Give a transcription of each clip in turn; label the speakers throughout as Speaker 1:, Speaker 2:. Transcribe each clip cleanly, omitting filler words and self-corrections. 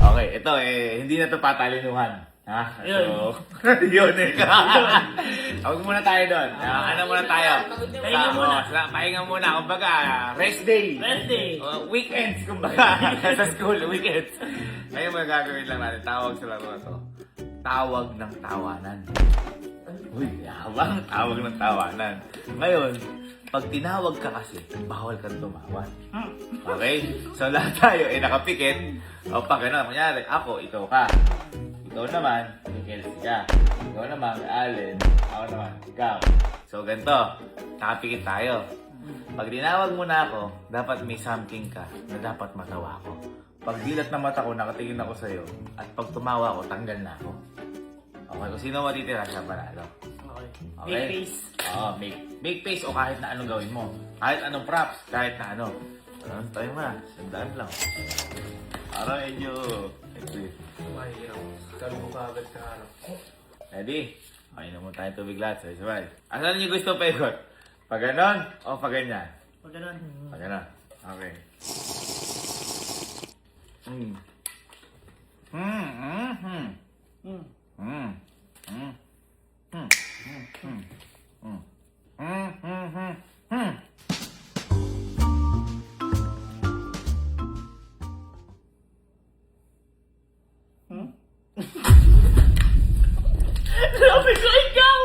Speaker 1: Okay, ito hindi na ito patalinuhan. Ha? So, yun eh. Huwag muna tayo doon. Ano muna tayo?
Speaker 2: Pahinga muna.
Speaker 1: Pahinga muna. Kumbaga, rest day.
Speaker 2: Rest day.
Speaker 1: Weekends, kumbaga. Sa school, weekends. Ngayon magagawin lang natin. Tawag sa laro na to. Tawag ng tawanan. Uy, habang tawag ng tawanan. Ngayon, pag tinawag ka kasi, bawal kang tumawa. Okay? So lahat tayo nakapikit. O pag ano, kunyari, ako, ikaw ka. Ikaw naman, Kelsey ka. Ikaw naman, Allen. Ako naman, ikaw. So ganito, nakapikit tayo. Pag tinawag mo na ako, dapat may something ka na dapat matawa ko. Pag dilat na mata ko, nakatingin ako sa'yo. At pag tumawa ako, tanggal na ako. Okay, kung sino matitira, siya panalo.
Speaker 2: Okay.
Speaker 1: Okay?
Speaker 2: Make face.
Speaker 1: Oo, make face o kahit na anong gawin mo. Kahit anong props, kahit na ano. Ano tayo na? Sandaan lang. Para medyo...
Speaker 3: Mahirap. Kalo mo kagad ka harap.
Speaker 1: Ready? Okay na muna tayong tubig lahat. Sabay-sabay. Asan niyo gusto pa ikot? Pag ganon o pag ganyan?
Speaker 2: Pag ganun.
Speaker 1: Pag ganon. Okay. Hmm. Hmm. Hmm. Hmm.
Speaker 2: Hmm.
Speaker 1: Hmm. Hmm. Hmm. Hmm. Hmm. Hmm. Hmm. Hmm. Hmm.
Speaker 2: Sabi ko ikaw!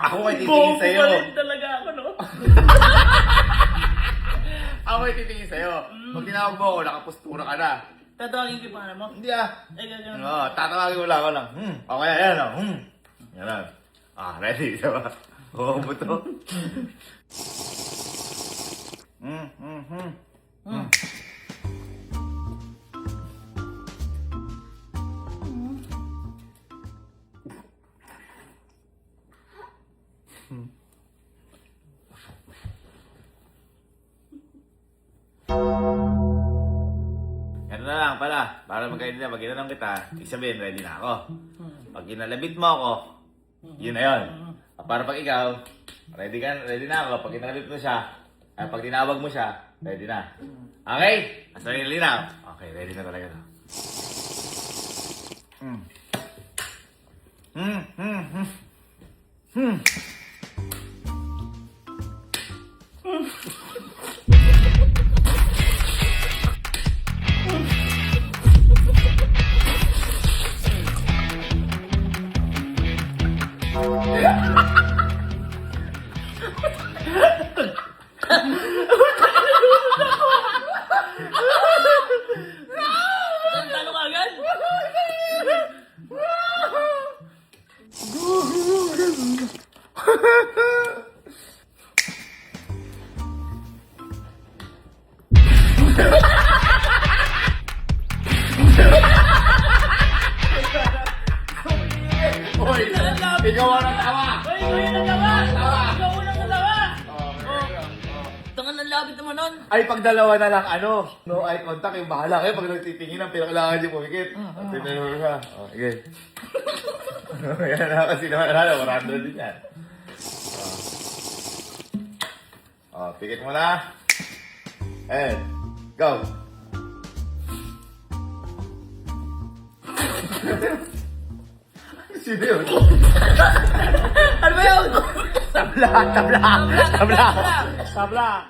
Speaker 1: Ako ay titingin sa'yo.
Speaker 2: Bobo pa rin talaga ako, no?
Speaker 1: Ako ay titingin sa'yo. Pag tinawag mo ako, nakapustura ka na.
Speaker 2: Tatawagin ko yung pangalan mo?
Speaker 1: Hindi ah.
Speaker 2: Ay, gagawin.
Speaker 1: Oo, tatawagin mo lang ako lang. Okay, ayan o. Yan. Ready? Diba? Oo, buto. Ganun na lang pala. Para magkain na, pag ginanong kita, ibig sabihin, ready na ako. Pag kinalabit mo ako, yun na yun. Para pag ikaw, ready na ako. Pag kinalabit mo siya, pag tinawag mo siya, ready na. Okay? Asa rin linaw? Okay, ready na talaga to.
Speaker 2: Talo ka agad?
Speaker 1: Hoy! Ikaw ang natawa!
Speaker 2: Hoy, ikaw yung nagawa!
Speaker 1: Tawa!
Speaker 2: Ikaw unang nagawa!
Speaker 1: Okay.
Speaker 2: Tangan ng labit naman nun.
Speaker 1: Ay, pag dalawa na lang, no eye contact, yung bahala kayo. Pag nagtitingin lang, kailangan niyo pumikit. Tingnan mo siya. Okay. Yan na kasi naman, 100 din yan. Pikit mo na. And, go. Sino yun?
Speaker 2: Ano ba yun?
Speaker 1: Tabla!
Speaker 2: Saba!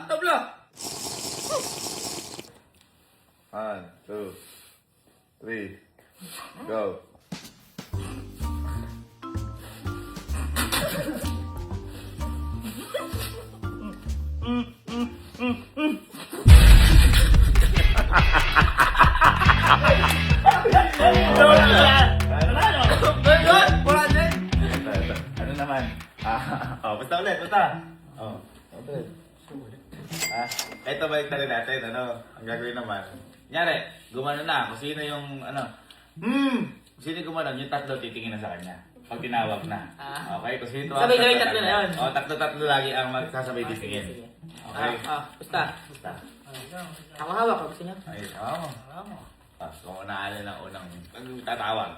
Speaker 2: Tabla!
Speaker 1: 1, 2, 3, go. Ano naman? Basta ulit. Ulit. Ito balik na rin natin, ang gagawin naman. Kunyari, gumano na, kung sino yung, sino gumanon, yung tatlo titingin na sa kanya. Pag tinawag na. Okay? Kung sino
Speaker 2: Sabay-sabay tatlo na yun.
Speaker 1: O, tatlo lagi ang magsasabay titingin. Okay?
Speaker 2: Basta.
Speaker 1: Basta.
Speaker 2: Hawak-hawak ko. Gusto niya?
Speaker 1: Ay, oo. Tapos kung unaan na unang tatawag.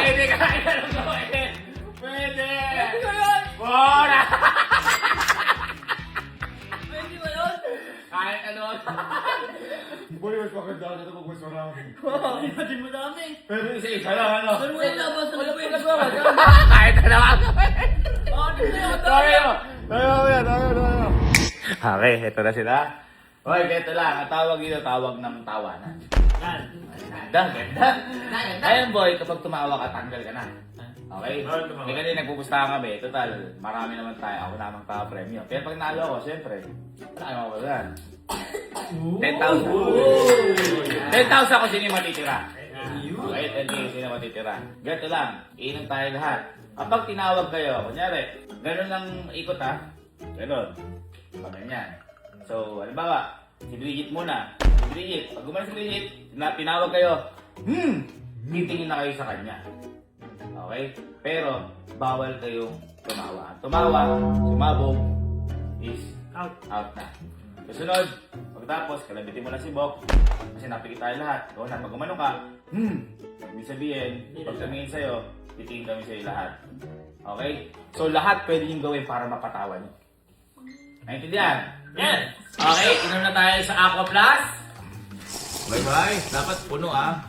Speaker 1: Pwede ka ilan mo eh! Pwede! Bora!
Speaker 2: Pwede ba yun?
Speaker 1: Kahit ano. Boy, mas maganda ako dito pag mas marami.
Speaker 2: Imagine mo dami.
Speaker 1: Pero isa-isa lang ano.
Speaker 2: Saan mo yung labas? Saan mo yung nagawa?
Speaker 1: Kahit ano ako.
Speaker 2: Ano na yun?
Speaker 1: Tayo! Tayo! Okay, eto na sila. Okay, eto lang. Ang tawag dito, tawag ng tawanan. Ganda. Ayun boy, kapag tumawa ka, tanggal ka na. Okay? Kaya kasi nagpupustahan kami. Total, marami naman tayo. Ako namang ka-premyo. Pero pag nalo ako, syempre, wala kayo mawalan. 10,000. 10,000 kung sino yung matitira. Okay, 10,000 sino yung matitira. Ganito lang, iinom tayo lahat. Kapag tinawag kayo, kunyari, ganun lang ikot ha. Ganun. Pag ganyan. So, halimbawa, si Bridget muna. Si Bridget, pag gumawa si Bridget, tinawag kayo, titingin na kayo sa kanya. Okay? Pero, bawal kayong tumawa. Tumawa, sumabog, is out na. Susunod, pagtapos, kalabitin mo na si Bok. Kasi napikit tayo lahat. O na, pag umano ka, ibig sabihin, pag tumingin sa'yo, titingin kami sa'yo lahat. Okay? So, lahat pwede yung gawin para mapatawa niyo. Naintindihan?
Speaker 2: Yan.
Speaker 1: Okay, inom na tayo sa Aqua Plus. Bye-bye. Dapat puno ah.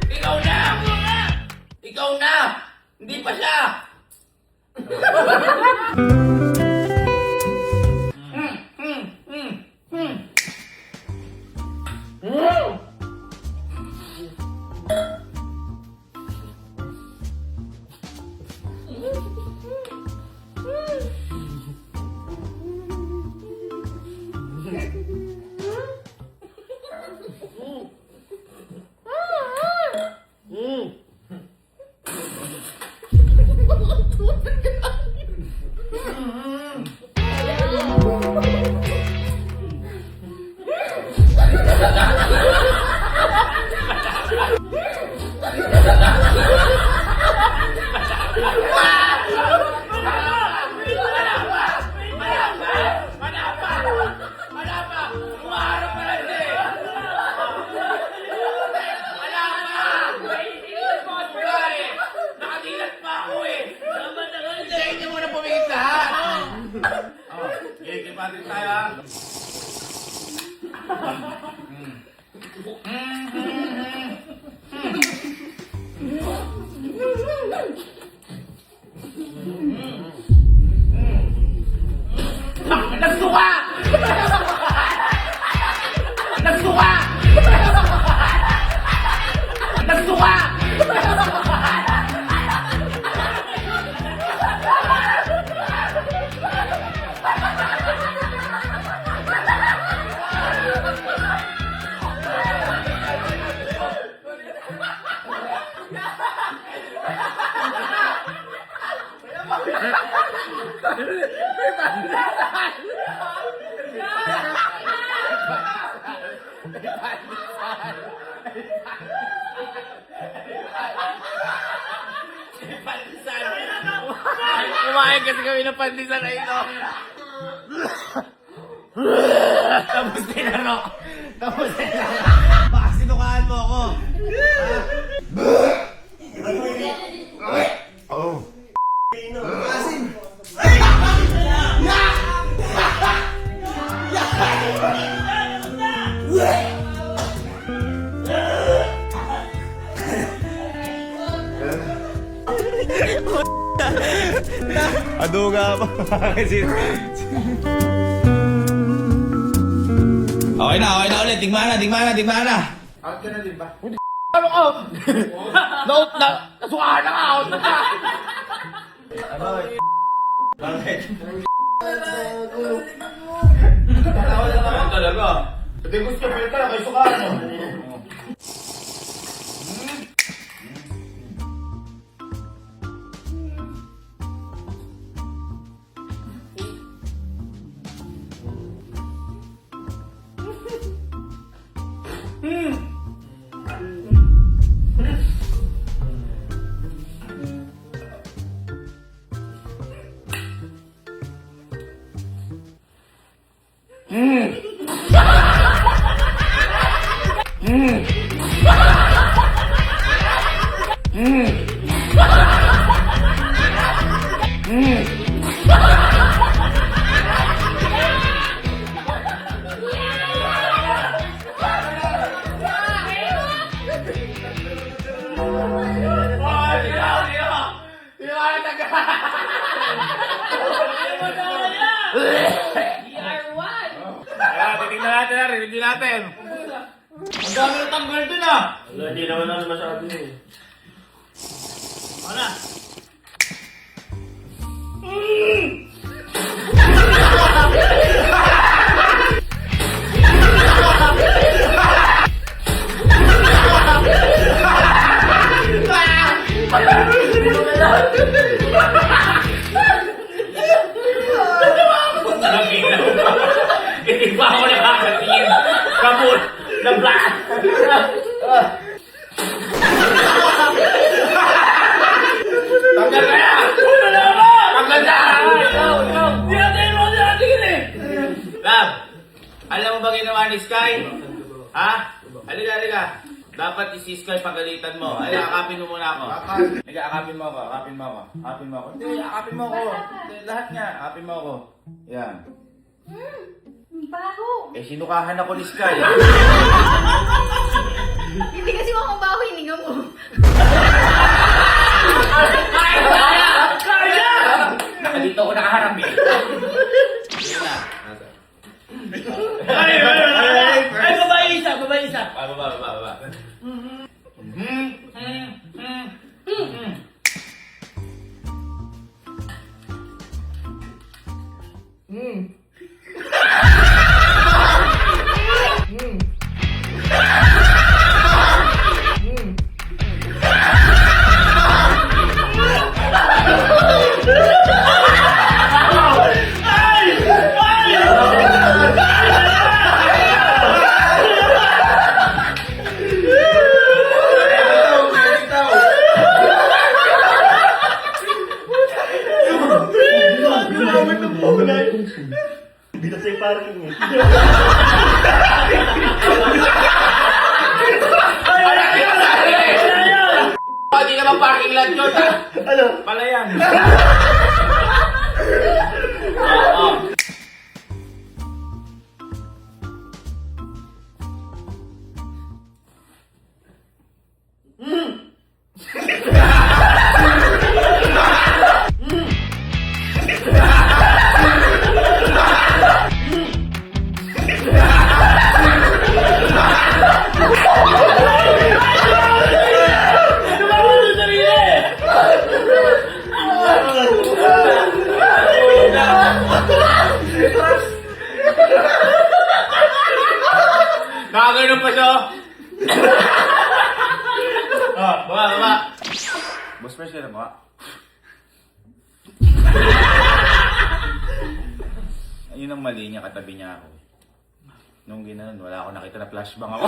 Speaker 1: Ikaw na! Ikaw na! Hindi pa siya! Natin tayo ah. Nagsuka! Nagsuka! Nagsuka! kasi kami ng pandisan na ito. Tapos tinaro. Tapos tinaro. Baka sinukaan mo ako. Oh. Aduga pa. Okay na ulit. Tingnan na.
Speaker 3: Out ka na din ba?
Speaker 1: Ano ka? Nasukaan na ka! Out na ka! Ano? Bakit? Ano talaga? Hindi gusto ko pala kayo sukaan mo. Titignan natin na, review natin. Ang dami ng tanggal dun ah!
Speaker 3: Hindi naman ako masabi eh.
Speaker 1: Ano? Hindi pa ako nakakatingin. Kabul! Na black! Tanggal ka na! Tanggal na! Di natin eh! Lab, alam mo ba ginawa ni Sky? Ha? Halika. Dapat si Sky pagalitan mo. Halika, akapin mo muna ako. Halika, akapin mo ako. Hindi, akapin mo ako. Hindi, lahat nga. Akapin mo ako. Yan.
Speaker 4: Baho!
Speaker 1: Eh, sinukahan ako ni Sky.
Speaker 4: Hindi kasi ako mabaho, hininga mo.
Speaker 1: Dito ako nakaharap eh. Yun na.
Speaker 2: Ay, babae isa.
Speaker 1: Baba.
Speaker 3: Dito sa parking eh.
Speaker 1: Hindi naman parking lot yun ha.
Speaker 3: Ano?
Speaker 1: Pala yan. Nakagano'n pa siya. Baba. Boss fresh ka na ba? Ayun ang mali niya, katabi niya ako. Nung ginanon, wala ako nakita na flashbang ako.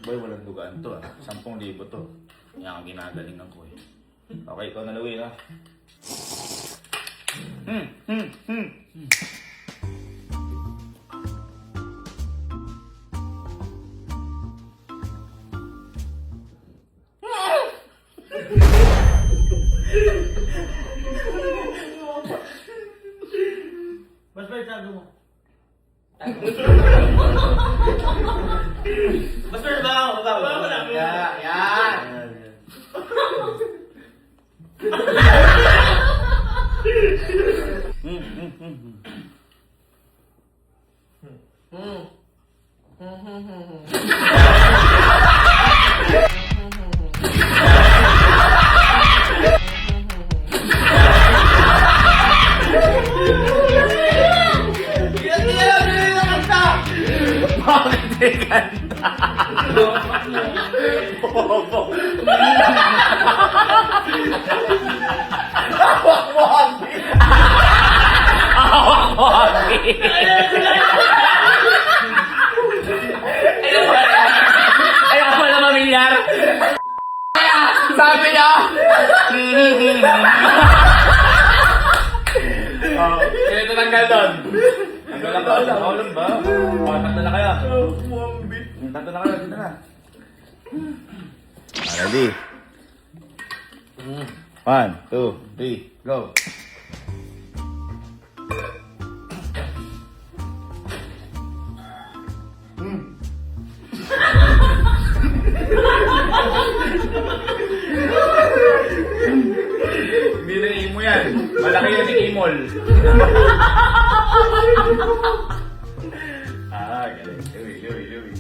Speaker 1: Boy, walang dugaan to ah. 10,000 to. Yan ang ginagalingan ko eh. Okay, ikaw na Louie, no?
Speaker 2: Mas ba itago mo? Mas ba ba? Baba na.
Speaker 1: Yan! Bakit di ganda? Bobo. Awak mo, Abi. Awak mo, Abi. Ayaw ko na mamilyar. Sabi niya. Kaya ito tanggal doon. Tanggal lang ba? Ako lang ba? Tatlo na kayo. Tatlo na kayo. Dito na. Ready? 1, 2, 3, go. Hindi na imo yan. Malaki yan ni Imol. Galing. Louie.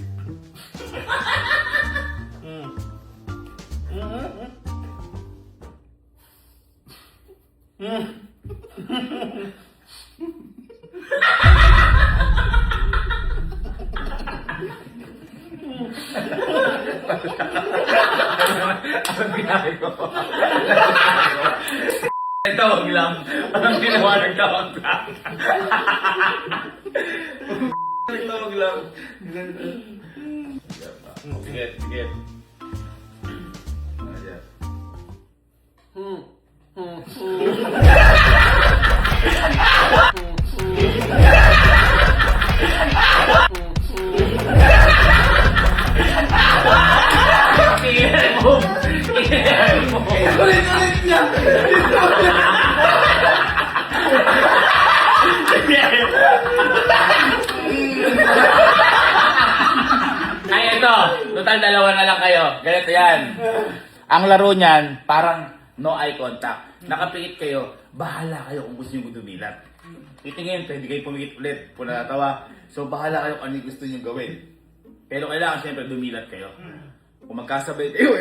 Speaker 1: Ang ginagawa. Tawag lang. Anong ginawa ng tawag lang? Tawag lang. Sige. Ulit niya. Ay, ito. Total dalawa na lang kayo. Ganito yan. Ang laro niyan, parang no eye contact. Nakapikit kayo, bahala kayo kung gusto nyo dumilat. Titingin, pwede kayo pumikit ulit. Kung natatawa. So, bahala kayo kung ano gusto nyo gawin. Pero kailangan siyempre dumilat kayo. Kung magkasabay kayo,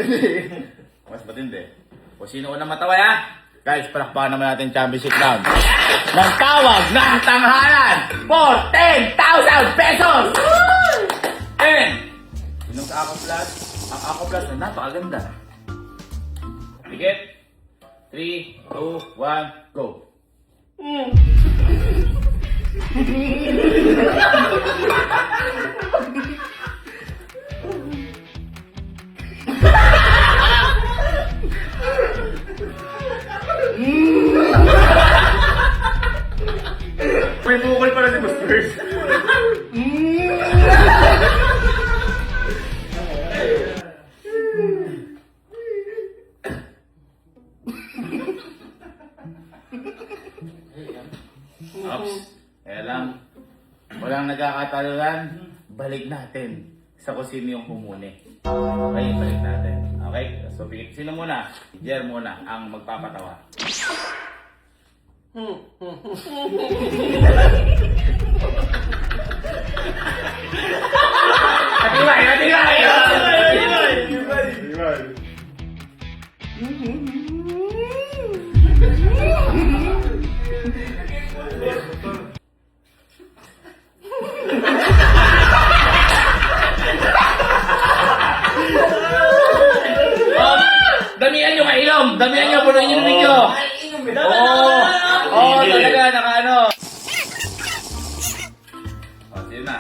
Speaker 1: mas matindi. Kung sino unang matawa, ha? Guys, palakpakan naman natin championship round. Ng tawag ng tanghalan for 10,000 pesos! And, yun ang Ako Plus. Ang Ako Plus na napakaganda. Tikit. 3, 2, 1, go. May bukol pala si Busters. Oops. Kaya lang, walang nagkakatalunan, balik natin sa kung sino yung humuni. Okay, balik natin. Okay? So, sino muna? Si Jer muna ang magpapatawa. Atibay! Damihan nyo kailom! Damihan nyo! Punuin nyo ng video! Oo, talaga, nakaano. O, sige na.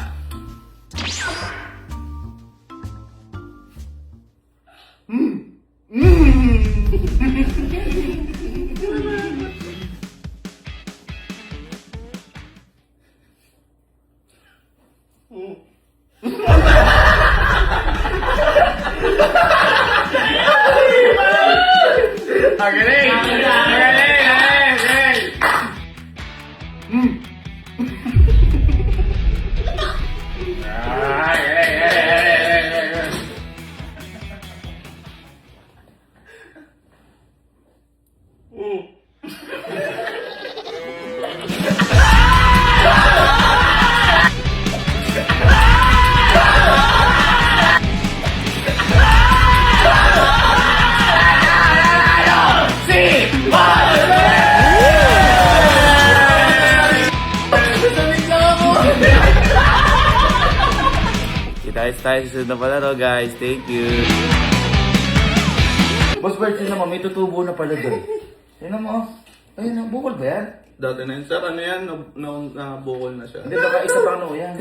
Speaker 1: Ayos tayo sa sunod na palaro, guys. Thank you. Boss Bert, yun naman, may tutubo na pala doon. Yun naman, ayun, bukol ba yan?
Speaker 3: Dati na yun, sir. Ano yan? Nabukol na siya.
Speaker 1: Hindi, baka isa pang ano yan.